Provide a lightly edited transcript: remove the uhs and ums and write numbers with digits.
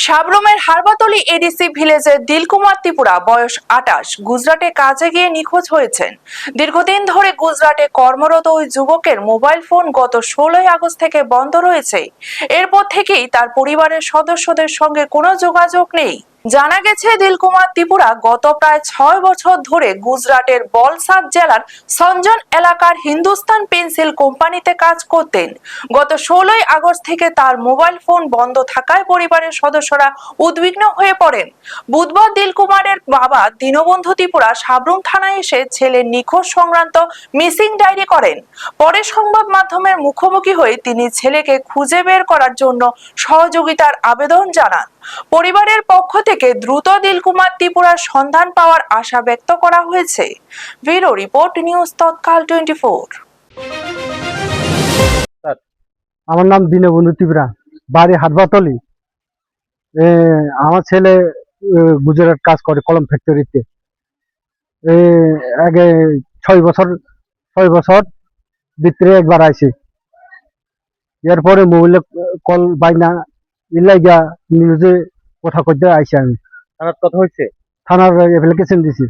সাবরুমের Harbatli ADC ভিলেজের দিলকুমার Tripura বয়স 28 গুজরাটে কাজে গিয়ে নিখোঁজ হয়েছেন। দীর্ঘদিন ধরে গুজরাটে কর্মরত ওই যুবকের মোবাইল ফোন গত 16 আগস্ট থেকে বন্ধ রয়েছে। এরপর থেকেই তার পরিবারের সদস্যদের সঙ্গে কোনো যোগাযোগ নেই। জানা গেছে দিলকুমার ত্রিপুরা গত প্রায় 6 বছর ধরে গুজরাটের বলসাদ জেলার সঞ্জন এলাকার হিন্দুস্তান পেন্সিল কোম্পানিতে কাজ করতেন। গত 16 আগস্ট থেকে তার মোবাইল ফোন বন্ধ থাকায় পরিবারের সদস্যরা উদ্বিগ্ন হয়ে পড়েন। বুধবার দিলকুমারের বাবা দীনবন্ধু ত্রিপুরা সাবরুম থানায় এসে ছেলের নিখোঁজ সংক্রান্ত মিসিং ডায়েরি করেন। পরে সংবাদ মাধ্যমের মুখোমুখি হয়ে তিনি ছেলেকে খুঁজে বের করার জন্য সহযোগিতার আবেদন জানান। পরিবারের পক্ষ থেকে দ্রুত দিলকুমার ত্রিপুরার সন্ধান পাওয়ার আশা ব্যক্ত করা হয়েছে। ব্যুরো রিপোর্ট, নিউজ তৎকাল 24। আমার নাম দীনবন্ধু ত্রিপুরা, বাড়ি হাটবাতলি। আমার ছেলে গুজরাট কাজ করে কলম ফ্যাক্টরিতে। আগে 6 বছর ভিতরে একবার আইছে। এরপরে মোবাইলে কল বাইনা ইলাইগা নিউজে কথা কইতে আইছে। আমি থানার কথা হয়েছে, থানার অ্যাপ্লিকেশন দিছি।